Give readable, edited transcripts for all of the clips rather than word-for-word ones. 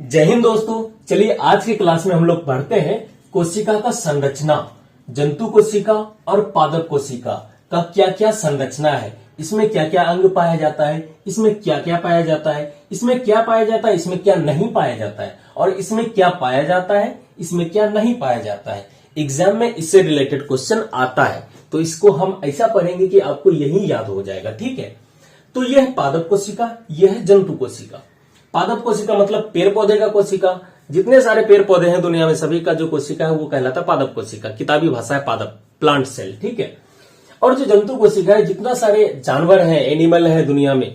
जय हिंद दोस्तों। चलिए आज की क्लास में हम लोग पढ़ते हैं कोशिका का संरचना, जंतु कोशिका और पादप कोशिका का क्या क्या संरचना है, इसमें क्या क्या अंग पाया जाता है, इसमें क्या क्या पाया जाता है, इसमें क्या पाया जाता है, इसमें क्या नहीं पाया जाता है और इसमें क्या पाया जाता है, इसमें क्या नहीं पाया जाता है। एग्जाम में इससे रिलेटेड क्वेश्चन आता है तो इसको हम ऐसा पढ़ेंगे कि आपको यही याद हो जाएगा। ठीक है, तो यह है पादप कोशिका, यह है जंतु कोशिका। पादप कोशिका मतलब पेड़ पौधे का कोशिका। जितने सारे पेड़ पौधे हैं दुनिया में सभी का जो कोशिका है वो कहलाता है पादप कोशिका। किताबी भाषा है पादप, प्लांट सेल। ठीक है, और जो जंतु कोशिका है, जितना सारे जानवर हैं, एनिमल है दुनिया में,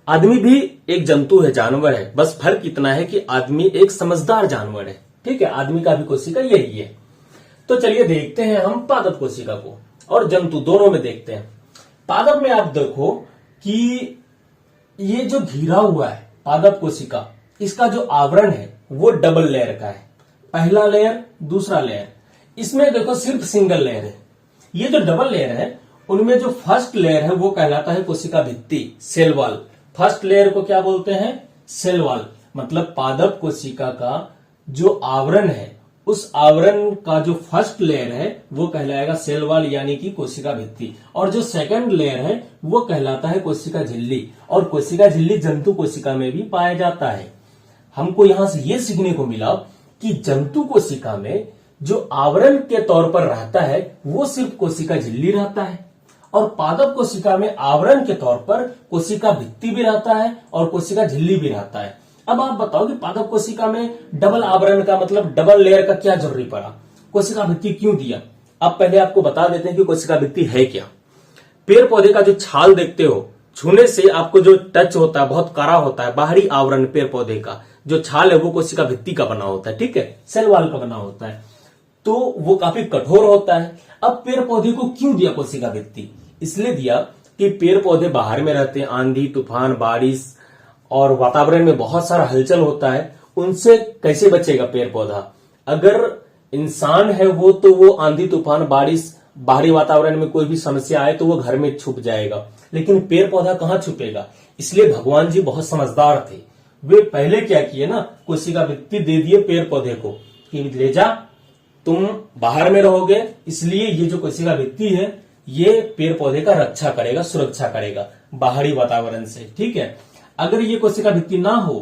आदमी भी एक जंतु है, जानवर है। बस फर्क इतना है कि आदमी एक समझदार जानवर है। ठीक है, आदमी का भी कोशिका यही है। तो चलिए देखते हैं हम पादप कोशिका को और जंतु दोनों में देखते हैं। पादप में आप देखो कि ये जो घिरा हुआ है पादप कोशिका, इसका जो आवरण है वो डबल लेयर का है। पहला लेयर, दूसरा लेयर। इसमें देखो सिर्फ सिंगल लेयर है। ये जो डबल लेयर है उनमें जो फर्स्ट लेयर है वो कहलाता है कोशिका भित्ति, सेल वॉल। फर्स्ट लेयर को क्या बोलते हैं? Cell wall. मतलब पादप कोशिका का जो आवरण है उस आवरण का जो फर्स्ट लेयर है वो कहलाएगा सेल वॉल यानी कि कोशिका भित्ति, और जो सेकंड लेयर है वो कहलाता है कोशिका झिल्ली। और कोशिका झिल्ली जंतु कोशिका में भी पाया जाता है। हमको यहां से ये सीखने को मिला कि जंतु कोशिका में जो आवरण के तौर पर रहता है वो सिर्फ कोशिका झिल्ली रहता है, और पादप कोशिका में आवरण के तौर पर कोशिका भित्ति भी रहता है और कोशिका झिल्ली भी रहता है। अब आप बताओ कि पादप कोशिका में डबल आवरण का मतलब डबल लेयर का क्या जरूरी पड़ा, कोशिका भित्ति क्यों दिया? अब पहले आपको बता देते हैं कि कोशिका भित्ति है क्या। पेड़ पौधे का जो छाल देखते हो, छूने से आपको जो टच होता है बहुत कड़ा होता है। बाहरी आवरण पेड़ पौधे का जो छाल है वो कोशिका भित्ति का बना होता है। ठीक है, सेल वॉल का बना होता है, तो वो काफी कठोर होता है। अब पेड़ पौधे को क्यों दिया कोशिका भित्ति? इसलिए दिया कि पेड़ पौधे बाहर में रहते हैं, आंधी तूफान बारिश और वातावरण में बहुत सारा हलचल होता है, उनसे कैसे बचेगा पेड़ पौधा? अगर इंसान है वो तो वो आंधी तूफान बारिश बाहरी वातावरण में कोई भी समस्या आए तो वो घर में छुप जाएगा, लेकिन पेड़ पौधा कहाँ छुपेगा? इसलिए भगवान जी बहुत समझदार थे। वे पहले क्या किए ना, कोशिका भित्ति दे दिए पेड़ पौधे को कि ले जा, तुम बाहर में रहोगे, इसलिए ये जो कोशिका भित्ति है ये पेड़ पौधे का रक्षा करेगा, सुरक्षा करेगा बाहरी वातावरण से। ठीक है, अगर ये कोशिका भित्ति ना हो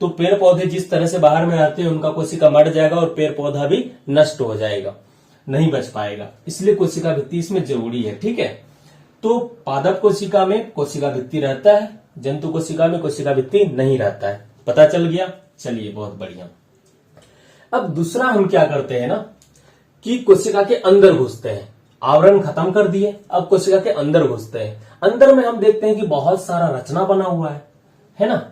तो पेड़ पौधे जिस तरह से बाहर में रहते हैं उनका कोशिका मर जाएगा और पेड़ पौधा भी नष्ट हो जाएगा, नहीं बच पाएगा। इसलिए कोशिका भित्ति इसमें जरूरी है। ठीक है, तो पादप कोशिका में कोशिका भित्ति रहता है, जंतु कोशिका में कोशिका भित्ति नहीं रहता है। पता चल गया? चलिए बहुत बढ़िया। अब दूसरा हम क्या करते हैं ना कि कोशिका के अंदर घुसते हैं। आवरण खत्म कर दिए, अब कोशिका के अंदर घुसते हैं। अंदर में हम देखते हैं कि बहुत सारा रचना बना हुआ है ना,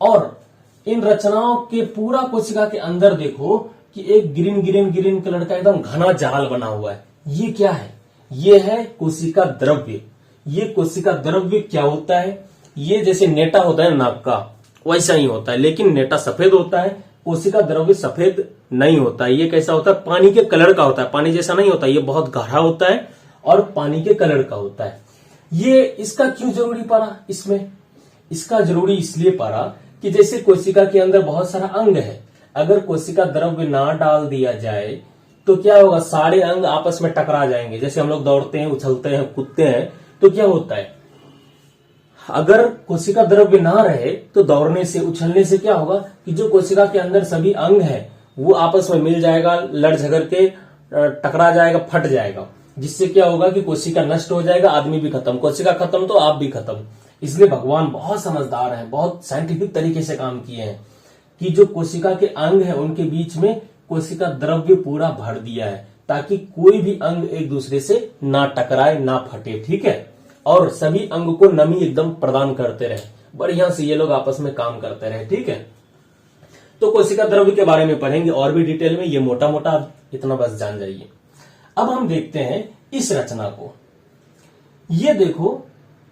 और इन रचनाओं के पूरा कोशिका के अंदर देखो कि एक ग्रीन ग्रीन ग्रीन कलर का एकदम घना जाल बना हुआ है। ये क्या है? ये है कोशिका द्रव्य। ये कोशिका द्रव्य क्या होता है? ये जैसे नेटा होता है नाक का, वैसा ही होता है, लेकिन नेटा सफेद होता है, कोशिका द्रव्य सफेद नहीं होता है। ये कैसा होता है? पानी के कलर का होता है, पानी जैसा नहीं होता, ये बहुत गहरा होता है और पानी के कलर का होता है। ये इसका क्यों जरूरी पड़ा इसमें? इसका जरूरी इसलिए पड़ा कि जैसे कोशिका के अंदर बहुत सारा अंग है, अगर कोशिका द्रव्य ना डाल दिया जाए तो क्या होगा? सारे अंग आपस में टकरा जाएंगे। जैसे हम लोग दौड़ते हैं, उछलते हैं, कूदते हैं, तो क्या होता है? अगर कोशिका द्रव्य ना रहे तो दौड़ने से, उछलने से क्या होगा कि जो कोशिका के अंदर सभी अंग है वो आपस में मिल जाएगा, लड़ झगड़ के टकरा जाएगा, फट जाएगा, जिससे क्या होगा कि कोशिका नष्ट हो जाएगा, आदमी भी खत्म, कोशिका खत्म तो आप भी खत्म। इसलिए भगवान बहुत समझदार हैं, बहुत साइंटिफिक तरीके से काम किए हैं कि जो कोशिका के अंग है उनके बीच में कोशिका द्रव्य पूरा भर दिया है ताकि कोई भी अंग एक दूसरे से ना टकराए, ना फटे। ठीक है, और सभी अंग को नमी एकदम प्रदान करते रहे, बढ़िया से ये लोग आपस में काम करते रहे। ठीक है, तो कोशिका द्रव्य के बारे में पढ़ेंगे और भी डिटेल में, ये मोटा मोटा इतना बस जान जाइए। अब हम देखते हैं इस रचना को। ये देखो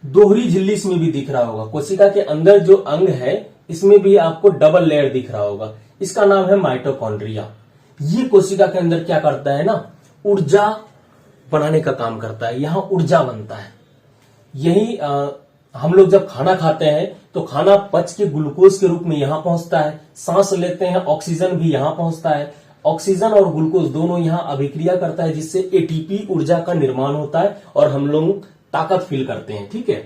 दोहरी झिल्ली इसमें भी दिख रहा होगा। कोशिका के अंदर जो अंग है इसमें भी आपको डबल लेयर दिख रहा होगा, इसका नाम है माइटोकॉन्ड्रिया। ये कोशिका के अंदर क्या करता है ना, ऊर्जा बनाने का काम करता है। यहां ऊर्जा बनता है। यही हम लोग जब खाना खाते हैं तो तो खाना पच के ग्लूकोज के रूप में यहां पहुंचता है, सांस लेते हैं ऑक्सीजन भी यहां पहुंचता है, ऑक्सीजन और ग्लूकोज दोनों यहां अभिक्रिया करता है जिससे एटीपी ऊर्जा का निर्माण होता है और हम लोग ताकत फील करते हैं। ठीक है,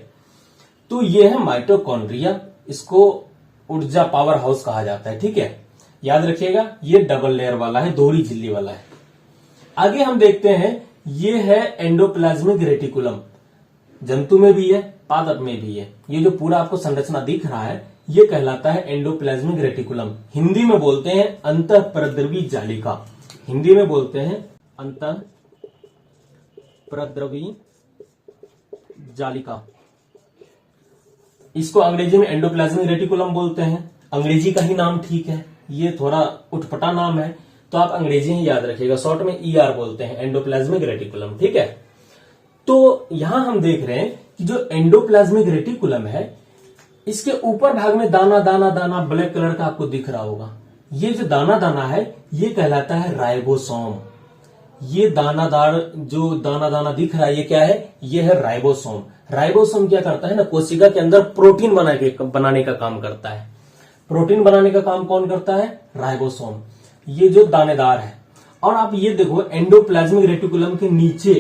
तो ये है माइटोकॉन्ड्रिया, इसको ऊर्जा पावर हाउस कहा जाता है। ठीक है, याद रखिएगा ये डबल लेयर वाला है, दोहरी झिल्ली वाला है। आगे हम देखते हैं, ये है एंडोप्लाज्मिक रेटिकुलम, जंतु में भी है पादप में भी है। ये जो पूरा आपको संरचना दिख रहा है ये कहलाता है एंडोप्लाज्मिक रेटिकुलम। हिंदी में बोलते हैं अंतःप्रद्रवी जालिका, हिंदी में बोलते हैं अंतःप्रद्रवी जालिका। इसको अंग्रेजी में एंडोप्लाज्मिक रेटिकुलम बोलते हैं, अंग्रेजी का ही नाम ठीक है, ये थोड़ा उठपटा नाम है तो आप अंग्रेजी ही याद रखिएगा, शॉर्ट में ईआर बोलते हैं, एंडोप्लाज्मिक रेटिकुलम। ठीक है, तो यहां हम देख रहे हैं कि जो एंडोप्लाज्मिक रेटिकुलम है इसके ऊपर भाग में दाना दाना दाना ब्लैक कलर का आपको दिख रहा होगा, ये जो दाना दाना है ये कहलाता है राइबोसोम। ये दानादार जो दाना दाना दिख रहा है ये क्या है, ये है राइबोसोम। राइबोसोम क्या करता है ना, कोशिका के अंदर प्रोटीन बनाने का काम करता है। प्रोटीन बनाने का काम कौन करता है, राइबोसोम, ये जो दानेदार है। और आप ये देखो एंडोप्लाज्मिक रेटिकुलम के नीचे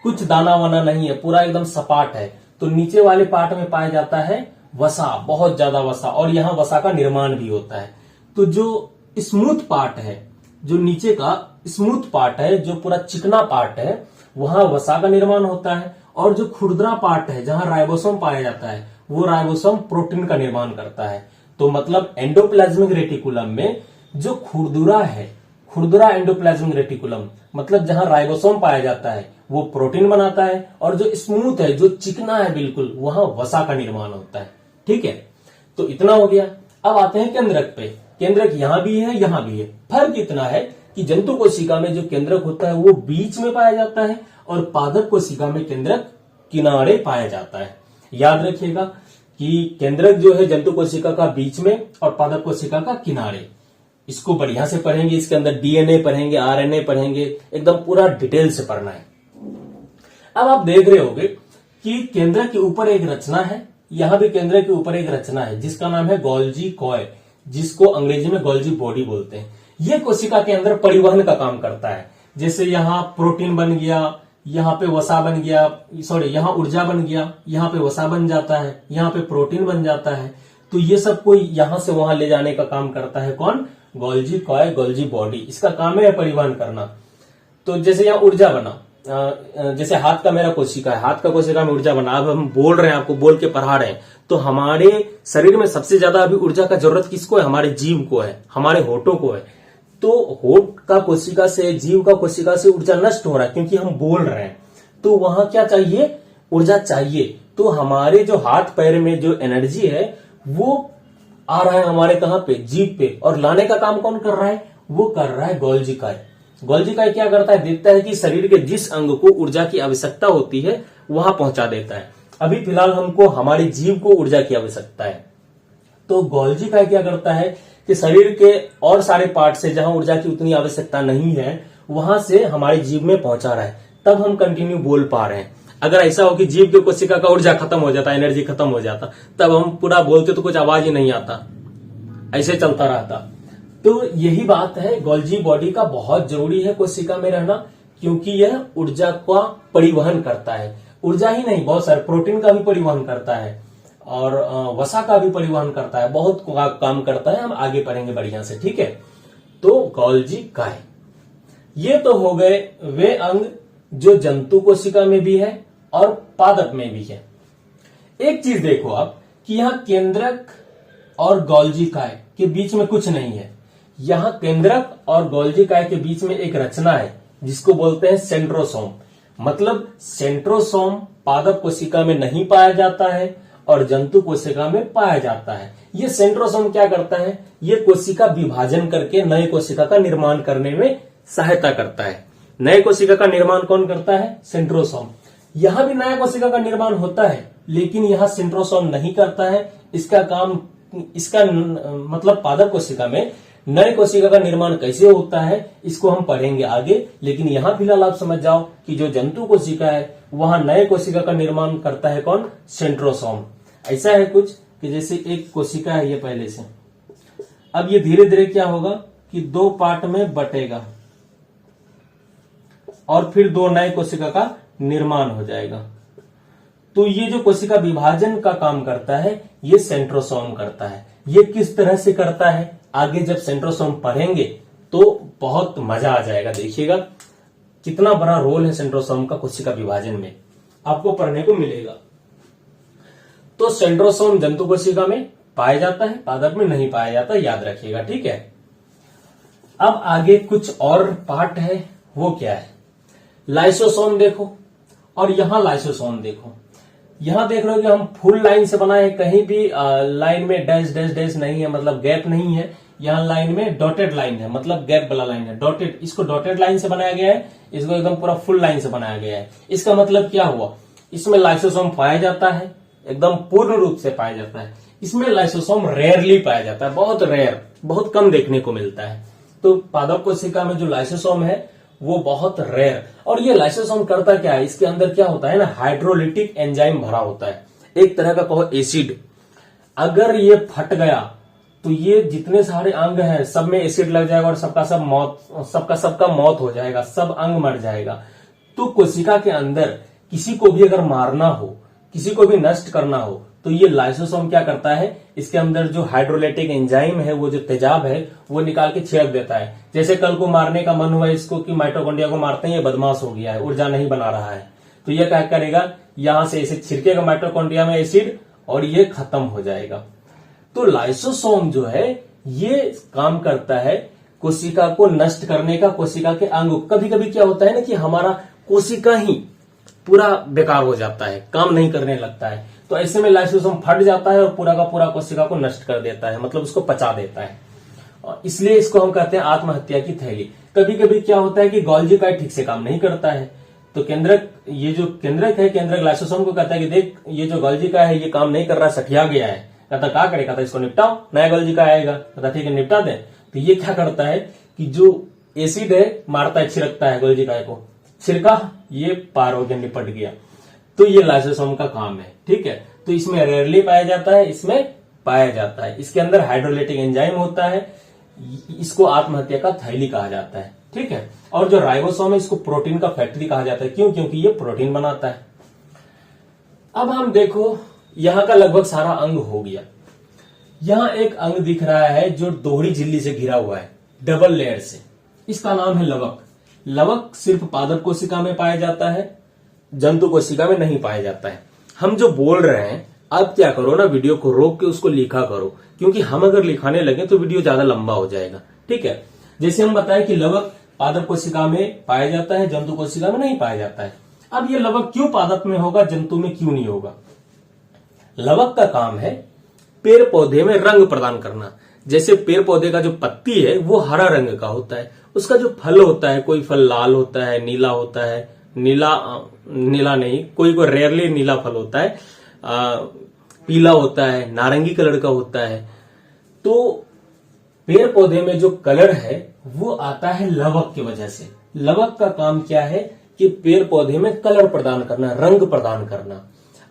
कुछ दाना वाना नहीं है, पूरा एकदम सपाट है, तो नीचे वाले पार्ट में पाया जाता है वसा, बहुत ज्यादा वसा, और यहां वसा का निर्माण भी होता है। तो जो स्मूथ पार्ट है, जो नीचे का स्मूथ पार्ट है, जो पूरा चिकना पार्ट है, वहां वसा का निर्माण होता है, और जो खुरदरा पार्ट है जहां राइबोसोम पाया जाता है वो राइबोसोम प्रोटीन का निर्माण करता है। तो मतलब एंडोप्लाज्मिक रेटिकुलम में जो खुरदुरा है, खुरदुरा एंडोप्लाज्मिक रेटिकुलम मतलब जहां राइबोसोम पाया जाता है वो प्रोटीन बनाता है, और जो स्मूथ है, जो चिकना है बिल्कुल, वहां वसा का निर्माण होता है। ठीक है, तो इतना हो गया। अब आते हैं केंद्रक पे। केंद्रक यहां भी है यहां भी है। फर्क इतना है कि जंतु कोशिका में जो केंद्रक होता है वो बीच में पाया जाता है और पादप कोशिका में केंद्रक किनारे पाया जाता है। याद रखिएगा कि केंद्रक जो है जंतु कोशिका का बीच में और पादप कोशिका का किनारे। इसको बढ़िया से पढ़ेंगे, इसके अंदर डीएनए पढ़ेंगे, आरएनए पढ़ेंगे, एकदम पूरा डिटेल से पढ़ना है। अब आप देख रहे होंगे कि केंद्रक के ऊपर एक रचना है, यहां भी केंद्र के ऊपर एक रचना है जिसका नाम है गोल्जी कॉय, जिसको अंग्रेजी में गोल्जी बॉडी बोलते हैं। यह कोशिका के अंदर परिवहन का काम करता है। जैसे यहां प्रोटीन बन गया, यहां पे वसा बन गया, सॉरी यहां ऊर्जा बन गया, यहां पे वसा बन जाता है, यहां पे प्रोटीन बन जाता है। तो ये सब को यहां से वहां ले जाने का काम करता है कौन, गोल्जी कॉय, गोल्जी बॉडी। इसका काम है परिवहन करना। तो जैसे यहां ऊर्जा बना, जैसे हाथ का मेरा कोशिका है, हाथ का कोशिका में ऊर्जा बना। अब हम बोल रहे हैं, आपको बोल के पढ़ा रहे हैं, तो हमारे शरीर में सबसे ज्यादा अभी ऊर्जा का जरूरत किसको है, हमारे जीव को है, हमारे होठों को है। तो होठ का कोशिका से, जीव का कोशिका से ऊर्जा नष्ट हो रहा है क्योंकि हम बोल रहे हैं, तो वहां क्या चाहिए, ऊर्जा चाहिए। तो हमारे जो हाथ पैर में जो एनर्जी है वो आ रहा है हमारे कहां पे, जीभ पे, और लाने का काम कौन कर रहा है, वो कर रहा है गोल्जी काय। गोल्जी काय क्या करता है, देखता है कि शरीर के जिस अंग को ऊर्जा की आवश्यकता होती है वहां पहुंचा देता है। अभी फिलहाल हमको हमारे जीव को ऊर्जा की आवश्यकता है, तो गोल्जी काय क्या करता है कि शरीर के और सारे पार्ट से जहां ऊर्जा की उतनी आवश्यकता नहीं है वहां से हमारे जीव में पहुंचा रहा है, तब हम कंटिन्यू बोल पा रहे हैं। अगर ऐसा हो कि जीव के कोशिका का ऊर्जा खत्म हो जाता, एनर्जी खत्म हो जाता, तब हम पूरा बोलते तो कुछ आवाज ही नहीं आता, ऐसे चलता रहता। तो यही बात है, गोल्जी बॉडी का बहुत जरूरी है कोशिका में रहना, क्योंकि यह ऊर्जा का परिवहन करता है। ऊर्जा ही नहीं, बहुत सारे प्रोटीन का भी परिवहन करता है और वसा का भी परिवहन करता है, बहुत काम करता है। हम आगे पढ़ेंगे बढ़िया से, ठीक है। तो गोल्जी काय, ये तो हो गए वे अंग जो जंतु कोशिका में भी है और पादप में भी है। एक चीज देखो आप कि यहां केंद्रक और गोल्जी काय के बीच में कुछ नहीं है। यहां केंद्रक और गोल्जी काय के बीच में एक रचना है जिसको बोलते हैं सेंट्रोसोम। मतलब सेंट्रोसोम पादप कोशिका में नहीं पाया जाता है और जंतु कोशिका में पाया जाता है। ये सेंट्रोसोम क्या करता है, ये कोशिका विभाजन करके नए कोशिका का निर्माण करने में सहायता करता है। नए कोशिका का निर्माण कौन करता है, सेंट्रोसोम। यहां भी नया कोशिका का निर्माण होता है लेकिन यहां सेंट्रोसोम नहीं करता है। इसका काम, इसका मतलब पादप कोशिका में नए कोशिका का निर्माण कैसे होता है इसको हम पढ़ेंगे आगे, लेकिन यहां फिलहाल आप समझ जाओ कि जो जंतु कोशिका है वहां नए कोशिका का निर्माण करता है कौन, सेंट्रोसोम। ऐसा है कुछ। कि जैसे एक कोशिका है ये पहले से, अब ये धीरे धीरे क्या होगा कि 2 पार्ट में बटेगा और फिर 2 नए कोशिका का निर्माण हो जाएगा। तो ये जो कोशिका विभाजन का काम करता है ये सेंट्रोसोम करता है। ये किस तरह से करता है आगे जब सेंट्रोसोम पढ़ेंगे तो बहुत मजा आ जाएगा। देखिएगा कितना बड़ा रोल है सेंट्रोसोम का कोशिका विभाजन में, आपको पढ़ने को मिलेगा। तो सेंट्रोसोम जंतु कोशिका में पाया जाता है, पादप में नहीं पाया जाता, याद रखिएगा, ठीक है। अब आगे कुछ और पार्ट है, वो क्या है, लाइसोसोम देखो और यहां लाइसोसोम देखो। यहां देख रहे हो कि हम फुल लाइन से बनाए हैं, कहीं भी लाइन में डैश डैश डैश नहीं है, मतलब गैप नहीं है। यहां लाइन में डॉटेड लाइन है, मतलब गैप वाला लाइन है, डॉटेड। इसको डॉटेड लाइन से बनाया गया है, इसको एकदम पूरा फुल लाइन से बनाया गया है। इसका मतलब क्या हुआ, इसमें लाइसोसोम पाया जाता है, एकदम पूर्ण रूप से पाया जाता है। इसमें लाइसोसोम रेयरली पाया जाता है, बहुत रेयर, बहुत कम देखने को मिलता है। तो पादप कोशिका में जो लाइसोसोम है वो बहुत रेयर। और ये लाइसोसोम करता क्या है, इसके अंदर क्या होता है ना, हाइड्रोलिटिक एंजाइम भरा होता है, एक तरह का कहो एसिड। अगर ये फट गया तो ये जितने सारे अंग हैं सब में एसिड लग जाएगा और सबका मौत हो जाएगा, सब अंग मर जाएगा। तो कोशिका के अंदर किसी को भी अगर मारना हो, किसी को भी नष्ट करना हो, तो ये लाइसोसोम क्या करता है, इसके अंदर जो हाइड्रोलाइटिक एंजाइम है, वो जो तेजाब है, वो निकाल के छिड़क देता है। जैसे कल को मारने का मन हुआ इसको कि माइटोकॉन्ड्रिया को मारते हैं, ये बदमाश हो गया है, ऊर्जा नहीं बना रहा है, तो ये क्या करेगा, यहां से ऐसे छिड़केगा माइटोकॉन्ड्रिया में एसिड और ये खत्म हो जाएगा। तो लाइसोसोम जो है ये काम करता है कोशिका को नष्ट करने का, कोशिका के अंग। कभी कभी क्या होता है ना कि हमारा कोशिका ही पूरा बेकार हो जाता है, काम नहीं करने लगता है, तो ऐसे में लाइसोसोम फट जाता है और पूरा का पूरा कोशिका को नष्ट कर देता है, मतलब उसको पचा देता है। और इसलिए इसको हम कहते हैं आत्महत्या की थैली। कभी कभी क्या होता है कि गोल्जी काई ठीक से काम नहीं करता है, तो केंद्रक, ये जो केंद्रक है, केंद्रक लाइसोसोम को कहता है कि देख ये जो गोल्जी काई है ये काम नहीं कर रहा, सठिया गया है। कहता क्या करेगा, कहता इसको निपटाओ, नया गोल्जी काई आएगा। कहता ठीक है निपटा दे। तो ये क्या करता है कि जो एसिड है मारता है, छिड़कता है गोल्जी काई को, छिड़का, ये पार हो गया, निपट गया। तो ये लाइसोसोम का काम है, ठीक है। तो इसमें रेयरली पाया जाता है, इसमें पाया जाता है। इसके अंदर हाइड्रोलाइटिक एंजाइम होता है, इसको आत्महत्या का थैली कहा जाता है, ठीक है। और जो राइबोसोम है इसको प्रोटीन का फैक्ट्री कहा जाता है, क्यों, क्योंकि ये प्रोटीन बनाता है। अब हम देखो यहां का लगभग सारा अंग हो गया। यहां एक अंग दिख रहा है जो दोहरी झिल्ली से घिरा हुआ है, डबल लेयर से, इसका नाम है लवक। लवक सिर्फ पादप कोशिका में पाया जाता है, जंतु कोशिका में नहीं पाया जाता है। हम जो बोल रहे हैं, अब क्या करो ना, वीडियो को रोक के उसको लिखा करो, क्योंकि हम अगर लिखाने लगे तो वीडियो ज्यादा लंबा हो जाएगा, ठीक है। जैसे हम बताएं कि लवक पादप कोशिका में पाया जाता है, जंतु कोशिका में नहीं पाया जाता है। अब ये लवक क्यों पादप में होगा, जंतु में क्यों नहीं होगा। लवक का काम है पेड़ पौधे में रंग प्रदान करना। जैसे पेड़ पौधे का जो पत्ती है वो हरा रंग का होता है, उसका जो फल होता है, कोई फल लाल होता है, नीला होता है, नीला नहीं, कोई रेयरली नीला फल होता है, पीला होता है, नारंगी कलर का होता है। तो पेड़ पौधे में जो कलर है वो आता है लवक की वजह से। लवक का काम क्या है कि पेड़ पौधे में कलर प्रदान करना, रंग प्रदान करना।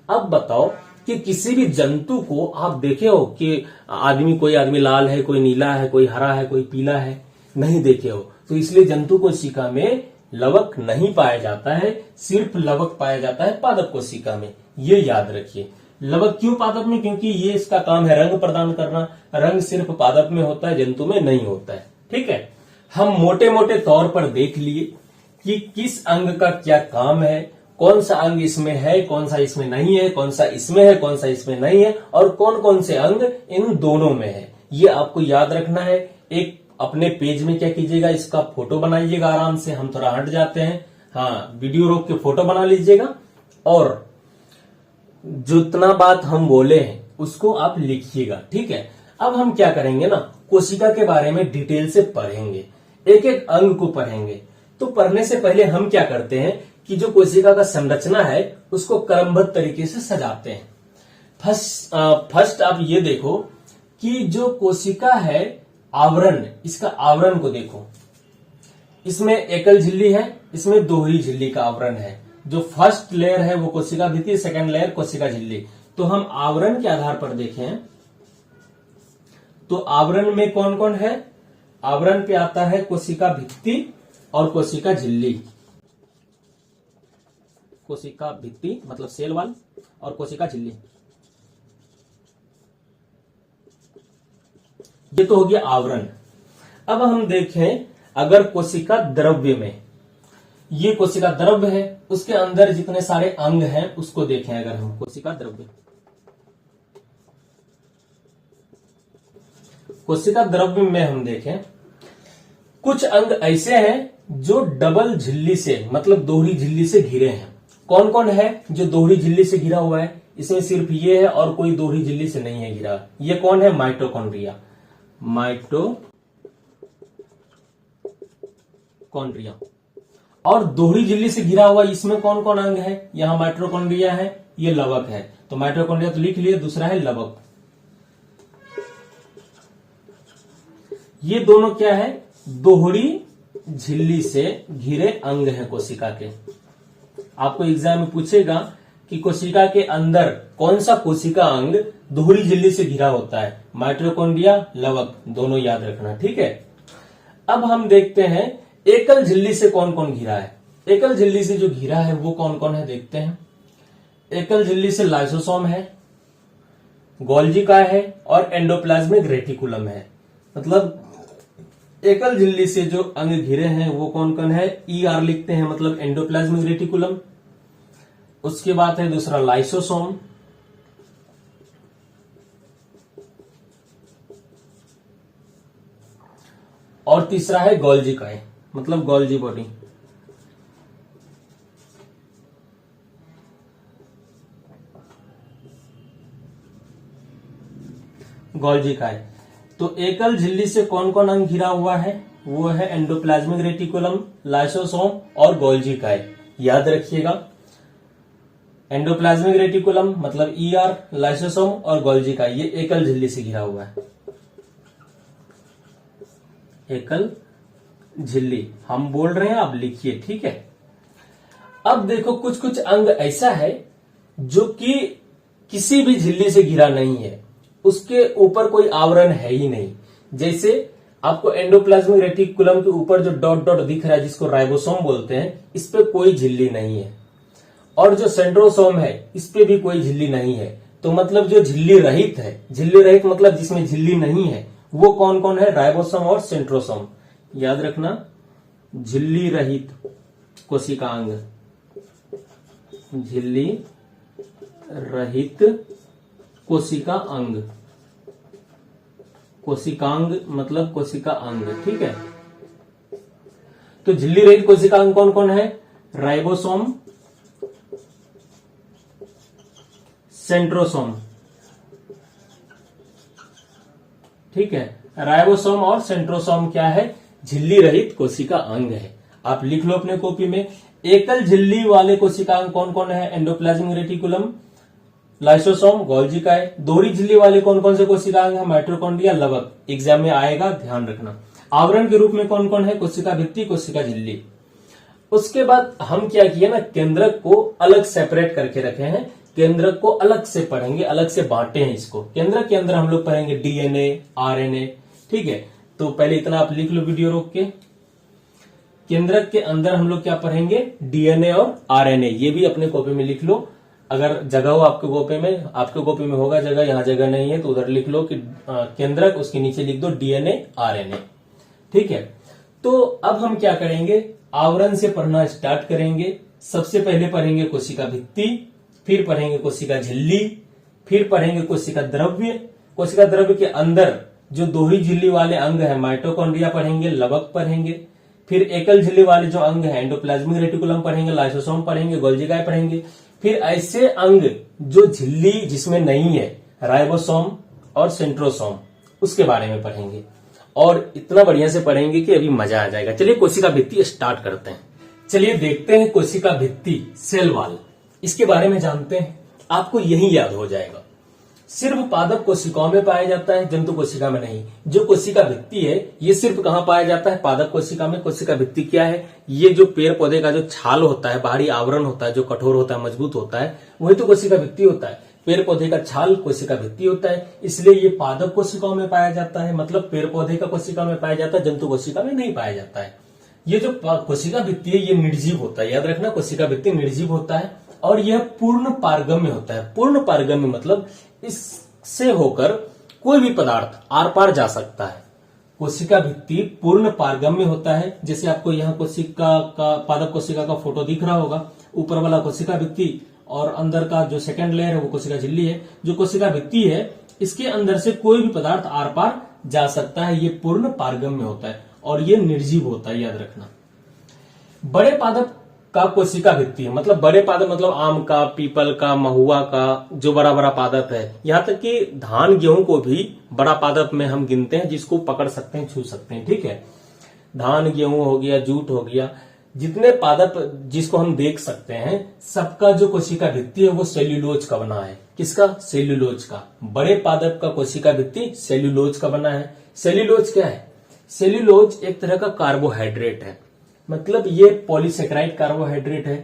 अब बताओ कि किसी भी जंतु को आप देखे हो कि कोई आदमी लाल है, कोई नीला है, कोई हरा है, कोई पीला है, नहीं देखे हो। तो इसलिए जंतु कोशिका में लवक नहीं पाया जाता है, सिर्फ लवक पाया जाता है पादप कोशिका में, ये याद रखिए। लवक क्यों पादप में, क्योंकि ये इसका काम है रंग प्रदान करना। रंग सिर्फ पादप में होता है, जंतु में नहीं होता है, ठीक है। हम मोटे मोटे तौर पर देख लिए कि किस अंग का क्या काम है, कौन सा अंग इसमें है, कौन सा इसमें नहीं है, कौन सा इसमें है, कौन सा इसमें नहीं है, और कौन कौन से अंग इन दोनों में है, ये आपको याद रखना है। एक अपने पेज में क्या कीजिएगा, इसका फोटो बनाइएगा आराम से। हम थोड़ा हट जाते हैं, हाँ, वीडियो रोक के फोटो बना लीजिएगा और जितना बात हम बोले हैं उसको आप लिखिएगा, ठीक है। अब हम क्या करेंगे ना, कोशिका के बारे में डिटेल से पढ़ेंगे, एक एक अंग को पढ़ेंगे। तो पढ़ने से पहले हम क्या करते हैं कि जो कोशिका का संरचना है उसको क्रमबद्ध तरीके से सजाते हैं। फर्स्ट आप ये देखो कि जो कोशिका है, आवरण, इसका आवरण को देखो। इसमें एकल झिल्ली है, इसमें दोहरी झिल्ली का आवरण है। जो फर्स्ट लेयर है वो कोशिका भित्ति, सेकंड लेयर कोशिका झिल्ली। तो हम आवरण के आधार पर देखें तो आवरण में कौन कौन है? आवरण पे आता है कोशिका भित्ति और कोशिका झिल्ली। कोशिका भित्ति मतलब सेल वॉल और कोशिका झिल्ली। ये तो हो गया आवरण। अब हम देखें अगर कोशिका द्रव्य में, ये कोशिका द्रव्य है, उसके अंदर जितने सारे अंग हैं उसको देखें। अगर हम कोशिका द्रव्य, कोशिका द्रव्य में हम देखें कुछ अंग ऐसे हैं जो डबल झिल्ली से मतलब दोहरी झिल्ली से घिरे हैं। कौन कौन है जो दोहरी झिल्ली से घिरा हुआ है? इसमें सिर्फ ये है और कोई दोहरी झिल्ली से नहीं है घिरा। ये कौन है? माइटोकॉन्ड्रिया। माइटोकॉन्ड्रिया। और दोहरी झिल्ली से घिरा हुआ इसमें कौन कौन अंग है? यहां माइटोकॉन्ड्रिया है, ये लवक है, तो माइटोकॉन्ड्रिया तो लिख लिए, दूसरा है लवक। ये दोनों क्या है? दोहरी झिल्ली से घिरे अंग है कोशिका के। आपको एग्जाम में पूछेगा कि कोशिका के अंदर कौन सा कोशिका अंग दोहरी झिल्ली से घिरा होता है? माइटोकॉन्ड्रिया, लवक, दोनों याद रखना, ठीक है। अब हम देखते हैं एकल झिल्ली से कौन कौन घिरा है। एकल झिल्ली से जो घिरा है वो कौन कौन है देखते हैं। एकल झिल्ली से लाइसोसोम है, गोल्जी काय है और एंडोप्लाज्मिक रेटिकुलम है। मतलब एकल झिल्ली से जो अंग घिरे हैं वो कौन कौन है? ER लिखते हैं मतलब एंडोप्लाज्मिक रेटिकुलम। उसके बाद है दूसरा लाइसोसोम, और तीसरा है गोल्जी काय मतलब गोल्जी बॉडी। गोल्जी काय। तो एकल झिल्ली से कौन कौन अंग घिरा हुआ है? वो है एंडोप्लाज्मिक रेटिकुलम, लाइसोसोम और गोल्जी काय। याद रखिएगा, एंडोप्लाज्मिक रेटिकुलम मतलब ER, लाइसोसोम और गोल्जी काय, ये एकल झिल्ली से घिरा हुआ है। एकल झिल्ली हम बोल रहे हैं, आप लिखिए, ठीक है। अब देखो कुछ कुछ अंग ऐसा है जो कि किसी भी झिल्ली से घिरा नहीं है, उसके ऊपर कोई आवरण है ही नहीं। जैसे आपको एंडोप्लाज्मिक रेटिकुलम के ऊपर जो डॉट डॉट दिख रहा है जिसको राइबोसोम बोलते हैं, इस पे कोई झिल्ली नहीं है। और जो सेंट्रोसोम है इस पे भी कोई झिल्ली नहीं है। तो मतलब जो झिल्ली रहित है, झिल्ली रहित मतलब जिसमें झिल्ली नहीं है, वो कौन कौन है? राइबोसोम और सेंट्रोसोम। याद रखना, झिल्ली रहित कोशिका अंग, झिल्ली रहित कोशिका अंग, कोशिकांग मतलब कोशिका अंग, ठीक है। तो झिल्ली रहित कोशिका अंग कौन कौन है? राइबोसोम, सेंट्रोसोम, ठीक है। राइबोसोम और सेंट्रोसोम क्या है? झिल्ली रहित कोशिका अंग है। आप लिख लो अपने कॉपी में। एकल झिल्ली वाले कोशिका अंग कौन कौन है? एंडोप्लाज्मिक रेटिकुलम, लाइसोसोम, गोल्जी काय। दोहरी झिल्ली वाले कौन कौन से कोशिका अंग है? माइटोकॉन्ड्रिया, लवक। एग्जाम में आएगा, ध्यान रखना। आवरण के रूप में कौन कौन है? कोशिका भित्ति, कोशिका झिल्ली। उसके बाद हम क्या किए ना, केंद्रक को अलग सेपरेट करके रखे हैं। केंद्रक को अलग से पढ़ेंगे, अलग से बांटे हैं इसको। केंद्रक के अंदर हम लोग पढ़ेंगे DNA, RNA, ठीक है। तो पहले इतना आप लिख लो वीडियो रोक के। केंद्रक के अंदर हम लोग क्या पढ़ेंगे? DNA और RNA। ये भी अपने कॉपी में लिख लो, अगर जगह हो आपके कॉपी में। आपके कॉपी में होगा जगह, यहाँ जगह नहीं है तो उधर लिख लो कि केंद्रक, उसके नीचे लिख दो DNA, RNA, ठीक है। तो अब हम क्या करेंगे? आवरण से पढ़ना स्टार्ट करेंगे। सबसे पहले पढ़ेंगे कोशिका भित्ति, फिर पढ़ेंगे कोशिका झिल्ली, फिर पढ़ेंगे कोशिका द्रव्य। कोशिका द्रव्य के अंदर जो दोहरी झिल्ली वाले अंग है, माइटोकॉन्ड्रिया पढ़ेंगे, लवक पढ़ेंगे। फिर एकल झिल्ली वाले जो अंग है, एंडोप्लाज्मिक रेटिकुलम पढ़ेंगे, लाइसोसोम पढ़ेंगे, गोल्जी काय पढ़ेंगे। फिर ऐसे अंग जो झिल्ली जिसमें नहीं है, राइबोसोम और सेंट्रोसोम, उसके बारे में पढ़ेंगे। और इतना बढ़िया से पढ़ेंगे कि अभी मजा आ जाएगा। चलिए कोशिका भित्ति स्टार्ट करते हैं। चलिए देखते हैं कोशिका भित्ति, सेल वॉल, इसके बारे में जानते हैं। आपको यही याद हो जाएगा। सिर्फ पादप कोशिकाओं में पाया जाता है, जंतु कोशिका में नहीं। जो कोशिका भित्ति है ये सिर्फ कहां पाया जाता है? पादप कोशिका में। कोशिका भित्ति क्या है? ये जो पेड़ पौधे का जो छाल होता है, बाहरी आवरण होता है, जो कठोर होता है, मजबूत होता है, वही तो कोशिका भित्ति होता है। पेड़ पौधे का छाल कोशिका भित्ति होता है, इसलिए ये पादप कोशिकाओं में पाया जाता है, मतलब पेड़ पौधे का कोशिका में पाया जाता है, जंतु कोशिका में नहीं पाया जाता है। ये जो कोशिका भित्ति है ये निर्जीव होता है, याद रखना कोशिका भित्ति निर्जीव होता है और यह पूर्ण पारगम्य होता है। पूर्ण पारगम्य मतलब इससे होकर कोई भी पदार्थ आर पार जा सकता है। कोशिका भित्ति पूर्ण पारगम्य होता है, जैसे आपको यहाँ कोशिका का पादप कोशिका का फोटो दिख रहा होगा, ऊपर वाला कोशिका भित्ति और अंदर का जो सेकंड लेयर है वो कोशिका झिल्ली है। जो कोशिका भित्ति है इसके अंदर से कोई भी पदार्थ आर पार जा सकता है, ये पूर्ण पारगम्य होता है और ये निर्जीव होता है, याद रखना। बड़े पादप का कोशिका भित्ति है, मतलब बड़े पादप मतलब आम का, पीपल का, महुआ का, जो बड़ा बड़ा पादप है, यहां तक कि धान गेहूं को भी बड़ा पादप में हम गिनते हैं, जिसको पकड़ सकते हैं, छू सकते हैं, ठीक है। धान गेहूं हो गया, जूट हो गया, जितने पादप जिसको हम देख सकते हैं सबका जो कोशिका भित्ति है वो सेल्यूलोज का बना है। किसका? सेल्यूलोज का। बड़े पादप का कोशिका भित्ति सेल्यूलोज का बना है। सेल्यूलोज क्या है? सेल्यूलोज एक तरह का कार्बोहाइड्रेट है, मतलब ये पॉलीसेकेराइड कार्बोहाइड्रेट है।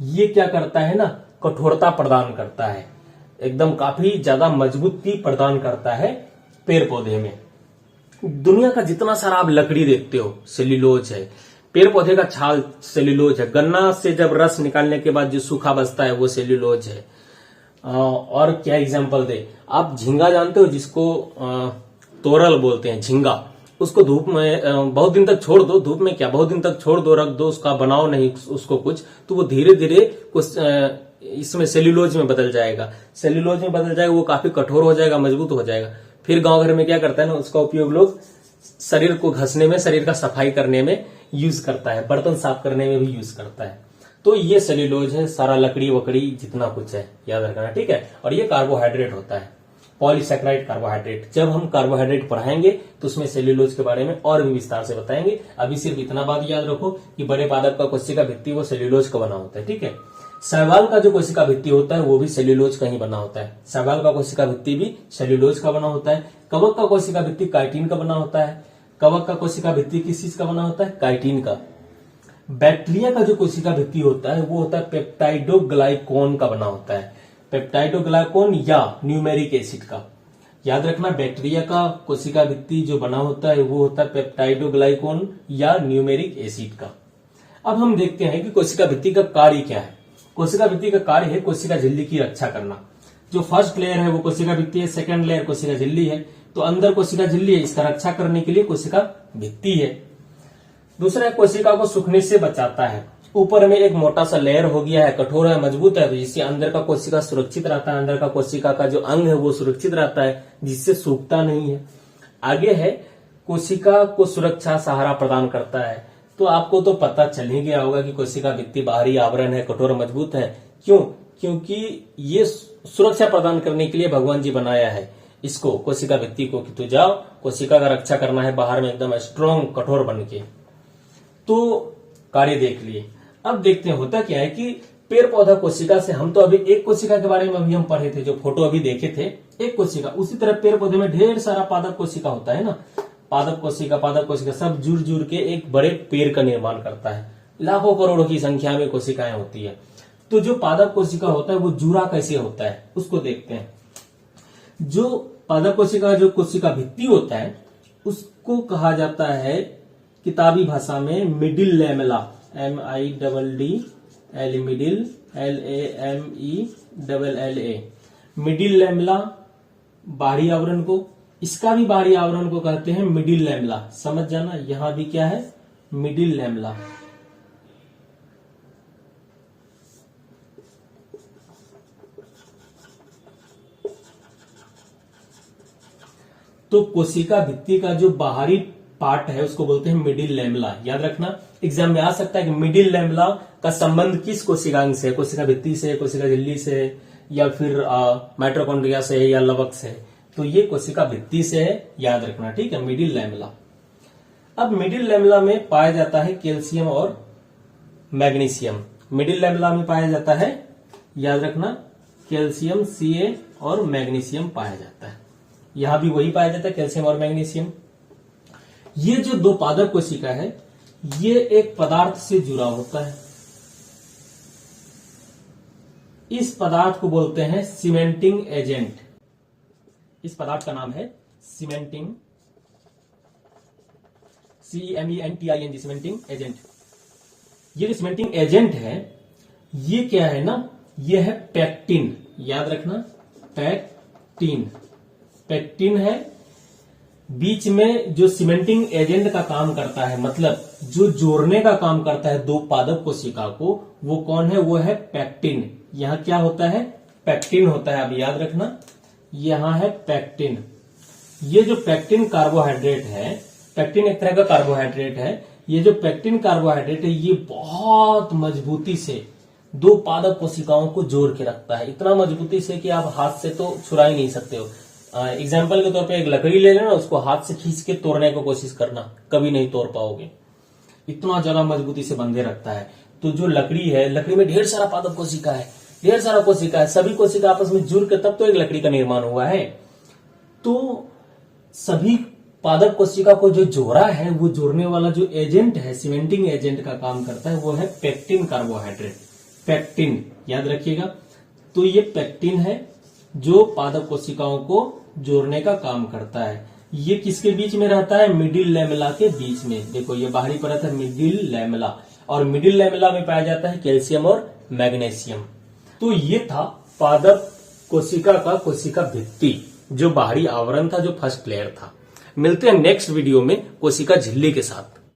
ये क्या करता है ना, कठोरता प्रदान करता है, एकदम काफी ज्यादा मजबूती प्रदान करता है पेड़ पौधे में। दुनिया का जितना सारा आप लकड़ी देखते हो सेल्यूलोज है, पेड़ पौधे का छाल सेल्यूलोज है, गन्ना से जब रस निकालने के बाद जो सूखा बचता है वो सेल्यूलोज है। और क्या एग्जांपल दे, आप झींगा जानते हो जिसको तोरल बोलते हैं, झींगा, उसको धूप में बहुत दिन तक छोड़ दो, धूप में क्या बहुत दिन तक छोड़ दो, रख दो, उसका बनाओ नहीं उसको कुछ, तो वो धीरे धीरे कुछ इसमें सेल्यूलोज में बदल जाएगा। सेल्यूलोज में बदल जाएगा, वो काफी कठोर हो जाएगा, मजबूत हो जाएगा। फिर गांव घर में क्या करता है ना, उसका उपयोग लोग शरीर को घसने में, शरीर का सफाई करने में यूज करता है, बर्तन साफ करने में भी यूज करता है। तो ये सेल्यूलोज है, सारा लकड़ी वकड़ी जितना कुछ है, याद रखना, ठीक है। और ये कार्बोहाइड्रेट होता है, पॉलीसेकेराइड कार्बोहाइड्रेट। जब हम कार्बोहाइड्रेट पढ़ाएंगे तो उसमें सेल्यूलोज के बारे में और भी विस्तार से बताएंगे। अभी सिर्फ इतना बात याद रखो कि बड़े पादप का कोशिका भित्ति वो सेल्यूलोज का बना होता है, ठीक है। शैवाल का जो कोशिका भित्ति होता है वो भी सेल्यूलोज का ही बना होता है। शैवाल का कोशिका भित्ति भी सेल्यूलोज का बना होता है। कवक का कोशिका भित्ति काइटिन का बना होता है। कवक का कोशिका भित्ति किस चीज का बना होता है? काइटिन का। बैक्टीरिया का जो कोशिका भित्ति होता है वो होता है पेप्टाइडोग्लाइकोन का बना होता है, पेप्टाइडोग्लाइकोन या न्यूमेरिक एसिड का। याद रखना, बैक्टीरिया का कोशिका भित्ति जो बना होता है वो होता है पेप्टाइडोग्लाइकोन या न्यूमेरिक एसिड का। अब हम देखते हैं कि कोशिका भित्ति का कार्य क्या है। कोशिका भित्ति का कार्य है कोशिका झिल्ली की रक्षा करना। जो फर्स्ट लेयर है वो कोशिका भित्ति है, सेकंड लेयर कोशिका झिल्ली है, तो अंदर कोशिका झिल्ली है, इसका रक्षा करने के लिए कोशिका भित्ति है। दूसरा, कोशिका को सूखने से बचाता है। ऊपर में एक मोटा सा लेयर हो गया है, कठोर है, मजबूत है, तो जिससे अंदर का कोशिका सुरक्षित रहता है, अंदर का कोशिका का जो अंग है वो सुरक्षित रहता है, जिससे सूखता नहीं है। आगे है कोशिका को सुरक्षा सहारा प्रदान करता है। तो आपको तो पता चल ही गया होगा कि कोशिका भित्ति बाहरी आवरण है, कठोर मजबूत है। क्यों? क्योंकि ये सुरक्षा प्रदान करने के लिए भगवान जी बनाया है इसको, कोशिका भित्ति को, कि तू जाओ कोशिका का रक्षा करना है बाहर में एकदम स्ट्रॉन्ग कठोर बन के। तो कार्य देख लिए। अब देखते हैं होता क्या है कि पेड़ पौधा कोशिका से, हम तो अभी एक कोशिका के बारे में अभी हम पढ़े थे, जो फोटो अभी देखे थे, एक कोशिका। उसी तरह पेड़ पौधे में ढेर सारा पादप कोशिका होता है ना, पादप कोशिका सब जुड़ जुड़ के एक बड़े पेड़ का निर्माण करता है। लाखों करोड़ों की संख्या में कोशिकाएं होती है। तो जो पादप कोशिका होता है वो जुड़ा कैसे होता है उसको देखते हैं। जो पादप कोशिका, जो कोशिका भित्ति होता है, उसको कहा जाता है किताबी भाषा में middle lamella, MIDDL, middle, LAMELLA, middle lamella बाहरी आवरण को, इसका भी बाहरी आवरण को कहते हैं मिडिल लैमेला। समझ जाना, यहां भी क्या है? Middle lamella. तो कोशिका भित्ति का जो बाहरी पार्ट है उसको बोलते हैं मिडिल लैमेला। याद रखना, एग्जाम में आ सकता है कि मिडिल लैमेला का संबंध किस कोशिकांग से, कोशिका भित्ति से, कोशिका झिल्ली से, या फिर माइटोकॉन्ड्रिया से, या लवक से। तो ये कोशिका भित्ति से है, याद रखना, ठीक है, मिडिल लैमेला। अब मिडिल लैमेला में पाया जाता है कैल्शियम और मैग्नीशियम। मिडिल लैमेला में पाया जाता है, याद रखना, कैल्शियम Ca और मैग्नीशियम पाया जाता है। यहां भी वही पाया जाता है, कैल्शियम और मैग्नीशियम। ये जो दो पादप कोशिका है ये एक पदार्थ से जुड़ा होता है। इस पदार्थ को बोलते हैं सीमेंटिंग एजेंट। इस पदार्थ का नाम है सीमेंटिंग, CEMENTING, सीमेंटिंग एजेंट। ये जो सीमेंटिंग एजेंट है ये क्या है ना, ये है पेक्टिन। याद रखना, पेक्टिन। पेक्टिन है बीच में जो सीमेंटिंग एजेंट का काम करता है, मतलब जो जोड़ने का काम करता है दो पादप कोशिका को, वो कौन है? वो है पेक्टिन। यहां क्या होता है? पेक्टिन होता है। अब याद रखना, यहां है पेक्टिन। ये जो पेक्टिन कार्बोहाइड्रेट है, पेक्टिन एक तरह का कार्बोहाइड्रेट है। ये जो पेक्टिन कार्बोहाइड्रेट है ये बहुत मजबूती से दो पादप कोशिकाओं को जोड़ के रखता है, इतना मजबूती से कि आप हाथ से तो छुड़ा ही नहीं सकते हो। एग्जाम्पल के तौर पे एक लकड़ी ले लेना, उसको हाथ से खींच के तोड़ने की कोशिश करना, कभी नहीं तोड़ पाओगे, इतना ज्यादा मजबूती से बंधे रखता है। तो जो लकड़ी है, लकड़ी में ढेर सारा पादप कोशिका है, ढेर सारा कोशिका है, सभी कोशिका आपस में जुड़ के तब तो एक लकड़ी का निर्माण हुआ है। तो सभी पादप कोशिका को जो जोड़ा है, वो जोड़ने वाला जो एजेंट है, सीमेंटिंग एजेंट का काम करता है, वो है पेक्टिन कार्बोहाइड्रेट। पेक्टिन याद रखिएगा। तो ये पेक्टिन है जो पादप कोशिकाओं को जोड़ने का काम करता है। ये किसके बीच में रहता है? मिडिल लैमेला के बीच में। देखो ये बाहरी परत है मिडिल लैमेला, और मिडिल लैमेला में पाया जाता है कैल्शियम और मैग्नीशियम। तो ये था पादप कोशिका का कोशिका भित्ति, जो बाहरी आवरण था, जो फर्स्ट लेयर था। मिलते हैं नेक्स्ट वीडियो में कोशिका झिल्ली के साथ।